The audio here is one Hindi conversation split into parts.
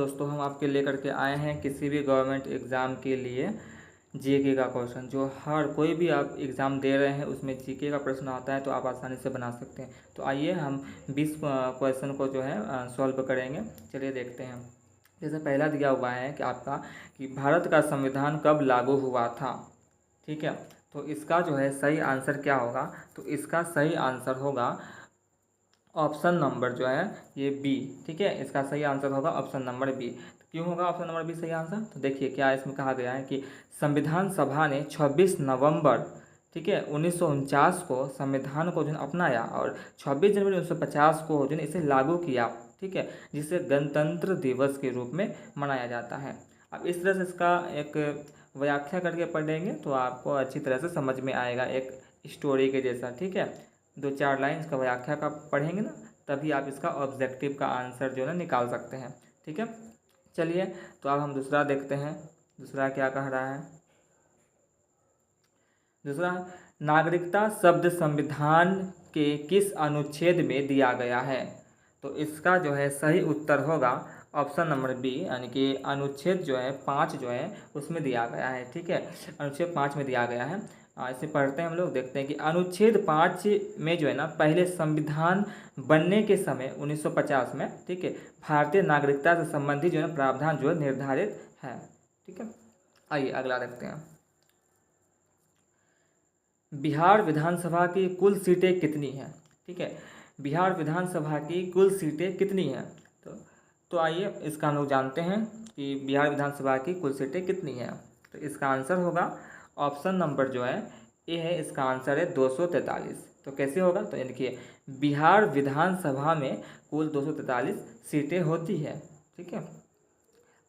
दोस्तों, हम आपके लेकर के आए हैं किसी भी गवर्नमेंट एग्ज़ाम के लिए जीके का क्वेश्चन। जो हर कोई भी आप एग्ज़ाम दे रहे हैं उसमें जीके का प्रश्न आता है तो आप आसानी से बना सकते हैं। तो आइए हम 20 क्वेश्चन को जो है सॉल्व करेंगे। चलिए देखते हैं। जैसे पहला दिया हुआ है कि आपका कि भारत का संविधान कब लागू हुआ था। ठीक है, तो इसका जो है सही आंसर क्या होगा? तो इसका सही आंसर होगा ऑप्शन नंबर जो है ये बी। ठीक है, इसका सही आंसर होगा ऑप्शन नंबर बी। तो क्यों होगा ऑप्शन नंबर बी सही आंसर? तो देखिए क्या इसमें कहा गया है कि संविधान सभा ने 26 नवंबर, ठीक है, 1949 को संविधान को जो है अपनाया और 26 जनवरी 1950 को जो है इसे लागू किया। ठीक है, जिसे गणतंत्र दिवस के रूप में मनाया जाता है। अब इस तरह से इसका एक व्याख्या करके पढ़ेंगे तो आपको अच्छी तरह से समझ में आएगा, एक स्टोरी के जैसा। ठीक है, 2-4 लाइन इसका व्याख्या का पढ़ेंगे ना, तभी आप इसका ऑब्जेक्टिव का आंसर जो है ना निकाल सकते हैं। ठीक है, चलिए तो अब हम दूसरा देखते हैं। दूसरा क्या कह रहा है? दूसरा, नागरिकता शब्द संविधान के किस अनुच्छेद में दिया गया है? तो इसका जो है सही उत्तर होगा ऑप्शन नंबर बी, यानी कि अनुच्छेद जो है 5 जो है उसमें दिया गया है। ठीक है, अनुच्छेद 5 में दिया गया है। इसे पढ़ते हैं हम लोग, देखते हैं कि अनुच्छेद 5 में जो है ना पहले संविधान बनने के समय 1950 में, ठीक है, भारतीय नागरिकता से संबंधित जो है प्रावधान जो है निर्धारित है। ठीक है, आइए अगला देखते हैं। बिहार विधानसभा की कुल सीटें कितनी हैं? ठीक है, बिहार विधानसभा की कुल सीटें कितनी हैं? तो आइए इसका हम लोग जानते हैं कि बिहार विधानसभा की कुल सीटें कितनी हैं। तो इसका आंसर होगा ऑप्शन नंबर जो है ए है, इसका आंसर है 243। तो कैसे होगा? तो देखिए बिहार विधानसभा में कुल 243 सीटें होती है। ठीक है,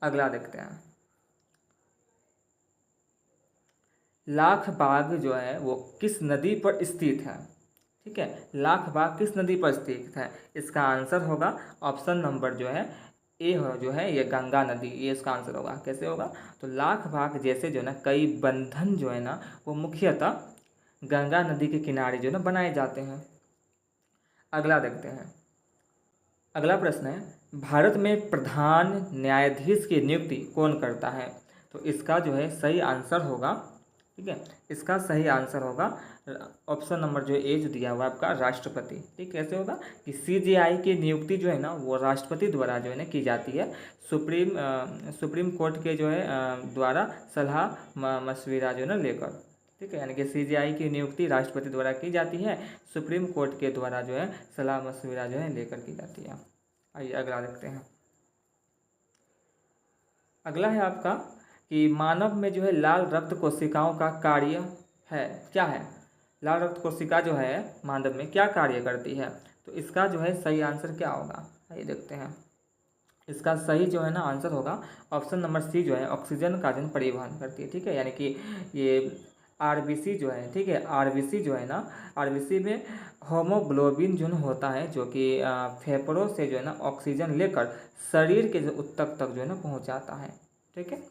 अगला देखते हैं। लाख बाग जो है वो किस नदी पर स्थित है? ठीक है, लाख बाग किस नदी पर स्थित है? इसका आंसर होगा ऑप्शन नंबर जो है ए हो, जो है ये गंगा नदी, ये इसका आंसर होगा। कैसे होगा? तो लाख बाग जैसे जो है ना कई बंधन जो है ना वो मुख्यतः गंगा नदी के किनारे जो है ना बनाए जाते हैं। अगला देखते हैं। अगला प्रश्न है, भारत में प्रधान न्यायाधीश की नियुक्ति कौन करता है? तो इसका जो है सही आंसर होगा, ठीक है, इसका सही आंसर होगा ऑप्शन नंबर जो ए जो दिया हुआ है आपका राष्ट्रपति। ठीक, कैसे होगा कि सीजेआई की नियुक्ति जो है ना वो राष्ट्रपति द्वारा जो है ना की जाती है, सुप्रीम कोर्ट के जो है द्वारा सलाह मशविरा जो है ना लेकर। ठीक है, यानी कि सीजेआई की नियुक्ति राष्ट्रपति द्वारा की जाती है, सुप्रीम कोर्ट के द्वारा जो है सलाह मशविरा जो है लेकर की जाती है। आइए अगला देखते हैं। अगला है आपका कि मानव में जो है लाल रक्त कोशिकाओं का कार्य है, क्या है? लाल रक्त कोशिका जो है मानव में क्या कार्य करती है? तो इसका जो है सही आंसर क्या होगा? आइए देखते हैं। इसका सही जो है ना आंसर होगा ऑप्शन नंबर सी जो है ऑक्सीजन का जो परिवहन करती है। ठीक है, यानी कि ये आरबीसी जो है, ठीक है, आरबीसी जो है ना, आरबीसी में होमोग्लोबिन जो होता है जो कि फेफड़ों से जो है ना ऑक्सीजन लेकर शरीर के जो ऊतक तक जो है ना पहुंचाता है। ठीक है,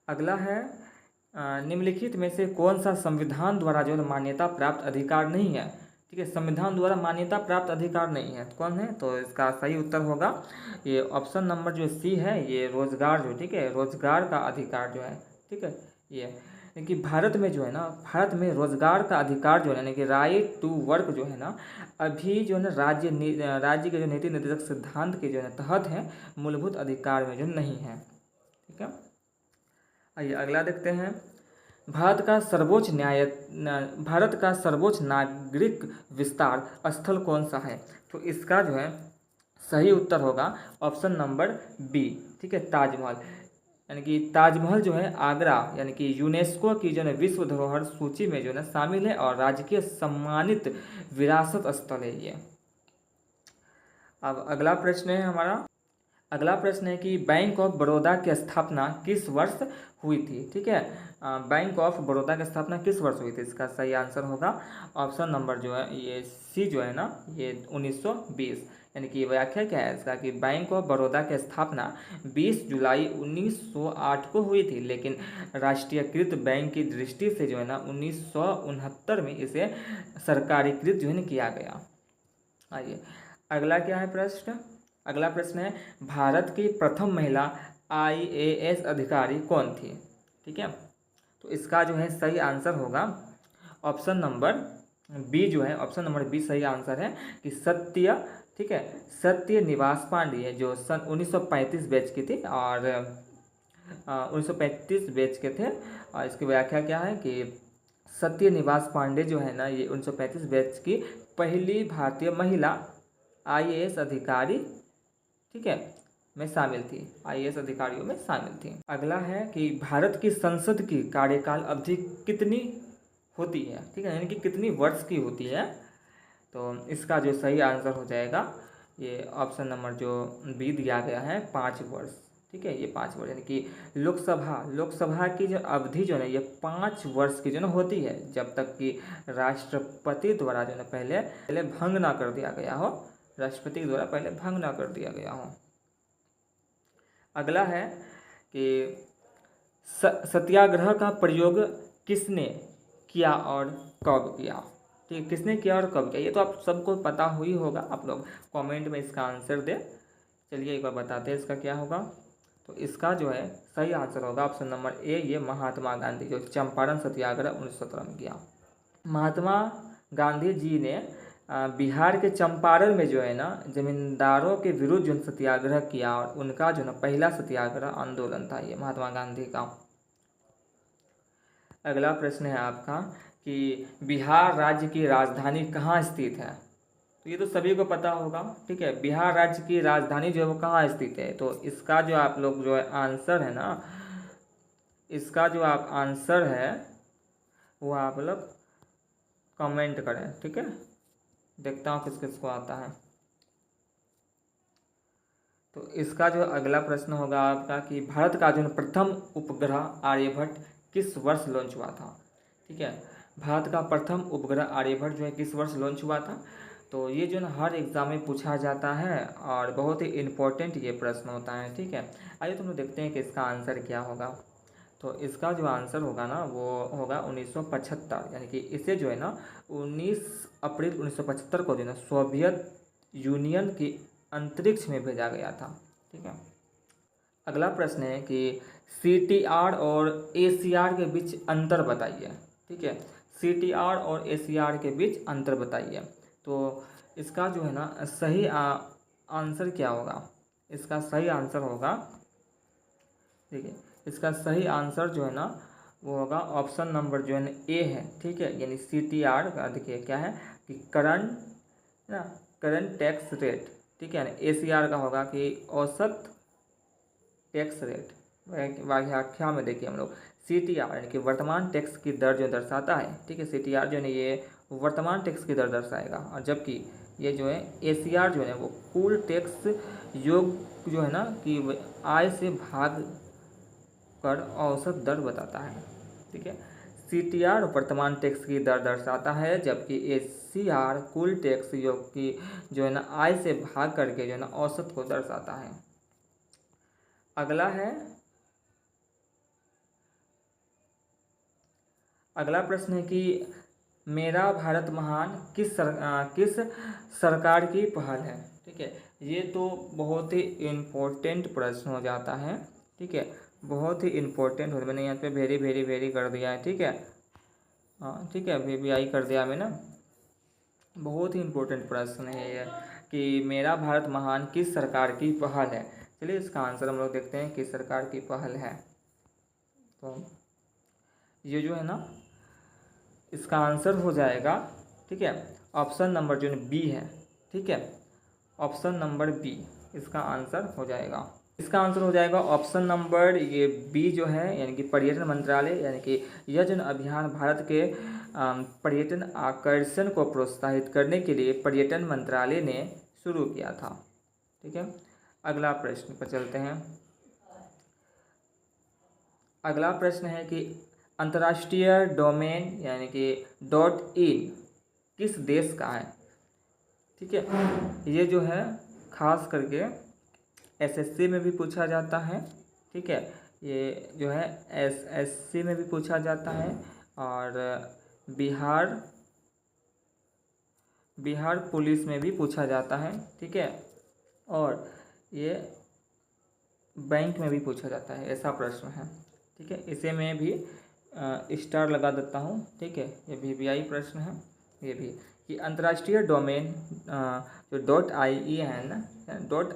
अगला है निम्नलिखित में से कौन सा संविधान द्वारा जो है मान्यता प्राप्त अधिकार नहीं है? ठीक है, संविधान द्वारा मान्यता प्राप्त अधिकार नहीं है, कौन है? तो इसका सही उत्तर होगा ये ऑप्शन नंबर जो सी है, ये रोजगार जो, ठीक है, रोजगार का अधिकार जो है। ठीक है, ये कि भारत में जो है ना, भारत में रोजगार का अधिकार जो है यानी कि राइट टू वर्क जो है ना अभी जो है ना राज्य के जो नीति निर्देशक सिद्धांत के जो है तहत है, मूलभूत अधिकार में जो नहीं है। ठीक है, आइए अगला देखते हैं। भारत का सर्वोच्च नागरिक विस्तार स्थल कौन सा है? तो इसका जो है सही उत्तर होगा ऑप्शन नंबर बी। ठीक है, ताजमहल, यानी कि ताजमहल जो है आगरा, यानी कि यूनेस्को की जो है विश्व धरोहर सूची में जो है शामिल है और राजकीय सम्मानित विरासत स्थल है ये। अब अगला प्रश्न है हमारा। अगला प्रश्न है कि बैंक ऑफ बड़ौदा की स्थापना किस वर्ष हुई थी? ठीक है, बैंक ऑफ बड़ौदा की स्थापना किस वर्ष हुई थी? इसका सही आंसर होगा ऑप्शन नंबर जो है ये सी जो है ना ये 1920। यानी कि व्याख्या क्या है इसका कि बैंक ऑफ बड़ौदा की स्थापना 20 जुलाई 1908 को हुई थी, लेकिन राष्ट्रीयकृत बैंक की दृष्टि से जो है ना 1969 में इसे सरकारीकृत जो है ना किया गया। आइए अगला क्या है प्रश्न? अगला प्रश्न है, भारत की प्रथम महिला IAS अधिकारी कौन थी? ठीक है, तो इसका जो है सही आंसर होगा ऑप्शन नंबर बी, जो है ऑप्शन नंबर बी सही आंसर है कि सत्य, ठीक है, सत्य निवास पांडे, जो सन 1935 बैच की थी और 1935 बैच के थे। और इसकी व्याख्या क्या है कि सत्य निवास पांडे जो है ना, ये 1935 बैच की पहली भारतीय महिला IAS अधिकारी, ठीक है, में शामिल थी, IAS अधिकारियों में शामिल थी। अगला है कि भारत की संसद की कार्यकाल अवधि कितनी होती है? ठीक है, यानी कि कितनी वर्ष की होती है? तो इसका जो सही आंसर हो जाएगा ये ऑप्शन नंबर जो बी दिया गया है, 5 वर्ष। ठीक है, ये 5 वर्ष, यानी कि लोकसभा की जो अवधि जो है ये 5 वर्ष की जो ना होती है, जब तक कि राष्ट्रपति द्वारा जो है पहले भंग ना कर दिया गया हो, राष्ट्रपति द्वारा पहले भंग ना कर दिया गया हो। अगला है कि सत्याग्रह का प्रयोग किसने किया और कब किया? ठीक है, किसने किया और कब किया, ये तो आप सबको पता ही होगा, आप लोग कमेंट में इसका आंसर दे। चलिए एक बार बताते हैं इसका क्या होगा। तो इसका जो है सही आंसर होगा ऑप्शन नंबर ए, ये महात्मा गांधी, जो चंपारण सत्याग्रह 1917 में किया। महात्मा गांधी जी ने बिहार के चंपारण में जो है ना जमींदारों के विरुद्ध जो सत्याग्रह किया, और उनका जो ना पहला सत्याग्रह आंदोलन था ये महात्मा गांधी का। अगला प्रश्न है आपका कि बिहार राज्य की राजधानी कहाँ स्थित है? तो ये तो सभी को पता होगा। ठीक है, बिहार राज्य की राजधानी जो है वो कहाँ स्थित है? तो इसका जो आप लोग जो है आंसर है ना, इसका जो आप आंसर है वो आप लोग कमेंट करें। ठीक है, देखता हूँ किस किस को आता है। तो इसका जो अगला प्रश्न होगा आपका कि भारत का जो प्रथम उपग्रह आर्यभट्ट किस वर्ष लॉन्च हुआ था? ठीक है, भारत का प्रथम उपग्रह आर्यभट्ट जो है किस वर्ष लॉन्च हुआ था? तो ये जो ना हर एग्जाम में पूछा जाता है और बहुत ही इम्पोर्टेंट ये प्रश्न होता है। ठीक है, आइए तुम लोग देखते हैं कि इसका आंसर क्या होगा। तो इसका जो आंसर होगा ना वो होगा 1975, यानी कि इसे जो है ना 19 अप्रैल 1975 को जो है ना सोवियत यूनियन की अंतरिक्ष में भेजा गया था। ठीक है, अगला प्रश्न है कि CTR और ACR के बीच अंतर बताइए। ठीक है, CTR और ACR के बीच अंतर बताइए। तो इसका जो है ना सही आंसर क्या होगा? इसका सही आंसर होगा, देखिए इसका सही आंसर जो है ना वो होगा ऑप्शन नंबर जो है ना ए है। ठीक है, यानी CTR का देखिए क्या है कि करंट टैक्स रेट। ठीक है, ACR का होगा कि औसत टैक्स रेट। व्याख्या में देखिए हम लोग CTR यानी कि वर्तमान टैक्स की दर जो दर्शाता है। ठीक है, CTR जो है ये वर्तमान टैक्स की दर दर्शाएगा, और जबकि ये जो है ACR जो है वो कुल टैक्स योग जो है ना कि आय से भाग कर औसत दर बताता है। ठीक है, CTR वर्तमान टैक्स की दर दर्शाता है, जबकि ACR कुल टैक्स योग की जो है ना आय से भाग करके जो है ना औसत को दर्शाता है। अगला प्रश्न है कि मेरा भारत महान किस सरकार की पहल है? ठीक है, ये तो बहुत ही इम्पोर्टेंट प्रश्न हो जाता है। ठीक है, बहुत ही इम्पोर्टेंट हो, मैंने यहाँ पे वेरी वेरी वेरी कर दिया है। ठीक है, हाँ ठीक है, VVI कर दिया मैंने। बहुत ही इम्पोर्टेंट प्रश्न है ये कि मेरा भारत महान किस सरकार की पहल है। चलिए इसका आंसर हम लोग देखते हैं किस सरकार की पहल है। तो ये जो है ना इसका आंसर हो जाएगा, ठीक है, ऑप्शन नंबर जो है बी है। ठीक है, ऑप्शन नंबर बी इसका आंसर हो जाएगा। इसका आंसर हो जाएगा ऑप्शन नंबर ये बी जो है, यानी कि पर्यटन मंत्रालय, यानी कि यह जो अभियान भारत के पर्यटन आकर्षण को प्रोत्साहित करने के लिए पर्यटन मंत्रालय ने शुरू किया था। ठीक है, अगला प्रश्न पर चलते हैं। अगला प्रश्न है कि अंतर्राष्ट्रीय डोमेन यानी कि .in किस देश का है? ठीक है, ये जो है खास करके SSC में भी पूछा जाता है। ठीक है, ये जो है SSC में भी पूछा जाता है, और बिहार पुलिस में भी पूछा जाता है। ठीक है, और ये बैंक में भी पूछा जाता है, ऐसा प्रश्न है। ठीक है, इसे मैं भी स्टार लगा देता हूँ। ठीक है, ये VVI प्रश्न है। ये भी कि अंतर्राष्ट्रीय डोमेन जो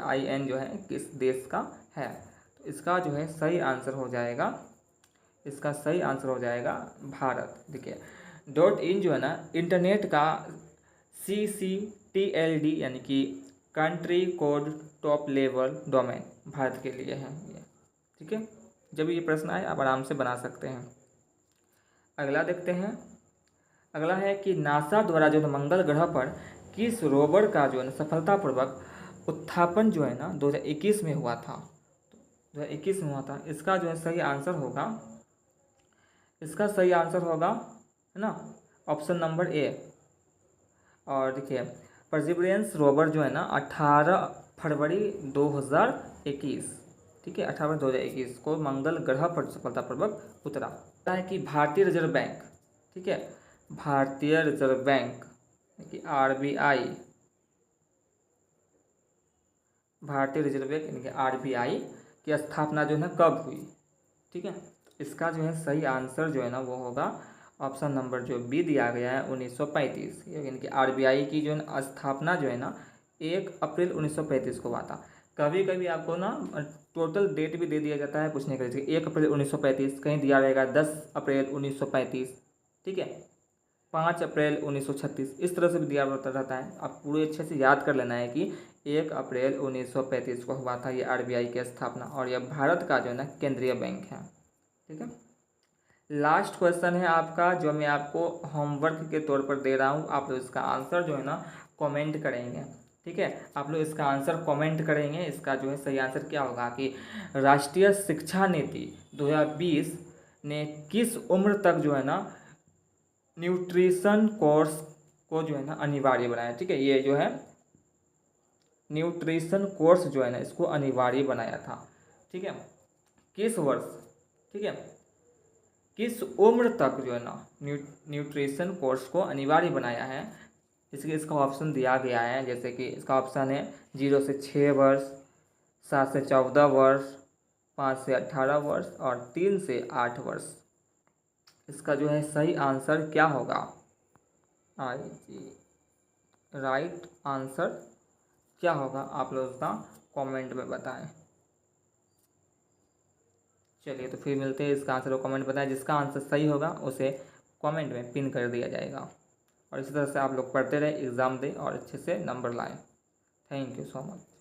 .in जो है किस देश का है। तो इसका जो है सही आंसर हो जाएगा, इसका सही आंसर हो जाएगा भारत। देखिए .in जो है ना इंटरनेट का CCTLD यानी कि country code top level domain Bharat के लिए है ये। ठीक है, जब ये प्रश्न आए आप आराम से बना सकते हैं। अगला देखते हैं। अगला है कि नासा द्वारा जो है मंगल ग्रह पर किस रोवर का जो है ना सफलतापूर्वक उत्थापन जो है ना 2021 में हुआ था। 2021 में हुआ था। इसका जो है सही आंसर होगा, इसका सही आंसर होगा है ना ऑप्शन नंबर ए। और देखिए परसिवरेंस रोवर जो है ना 18 फरवरी 2021, ठीक है 18 फरवरी 2021 को मंगल ग्रह पर सफलतापूर्वक उतरा। है कि भारतीय रिजर्व बैंक, ठीक है भारतीय रिजर्व बैंक कि RBI, भारतीय रिजर्व बैंक यानी कि RBI की स्थापना जो है ना कब हुई। ठीक है, इसका जो है सही आंसर जो है ना वो होगा ऑप्शन नंबर जो बी दिया गया है 1935, यानी कि RBI की जो है स्थापना जो है ना 1 अप्रैल 1935 को हुआ था। कभी कभी आपको ना टोटल डेट भी दे दिया जाता है पूछने के लिए, 1 अप्रैल 1935, कहीं दिया रहेगा 10 अप्रैल 1935, ठीक है 5 अप्रैल 1936, इस तरह से भी दिया रहता है। आप पूरे अच्छे से याद कर लेना है कि 1 अप्रैल 1935 को हुआ था ये RBI की स्थापना, और यह भारत का जो है ना केंद्रीय बैंक है। ठीक है, लास्ट क्वेश्चन है आपका जो मैं आपको होमवर्क के तौर पर दे रहा हूँ। आप लोग इसका आंसर जो है ना कमेंट करेंगे। ठीक है, आप लोग इसका आंसर कमेंट करेंगे। इसका जो है सही आंसर क्या होगा कि राष्ट्रीय शिक्षा नीति 2020 ने किस उम्र तक जो है ना न्यूट्रिशन कोर्स को जो है ना अनिवार्य बनाया। ठीक है, ये जो है न्यूट्रिशन कोर्स जो है ना इसको अनिवार्य बनाया था। ठीक है, किस वर्ष, ठीक है किस उम्र तक जो है ना न्यूट्रिशन कोर्स को अनिवार्य बनाया है। इसका ऑप्शन दिया गया है, जैसे कि इसका ऑप्शन है 0 से 6 वर्ष, 7 से 14 वर्ष, 5 से 18 वर्ष और 3 से 8 वर्ष। इसका जो है सही आंसर क्या होगा, राइट आंसर क्या होगा आप लोग उसका कमेंट में बताएं। चलिए तो फिर मिलते हैं, इसका आंसर को कमेंट बताएं। जिसका आंसर सही होगा उसे कमेंट में पिन कर दिया जाएगा। और इसी तरह से आप लोग पढ़ते रहे, एग्ज़ाम दें और अच्छे से नंबर लाएं। Thank you so much.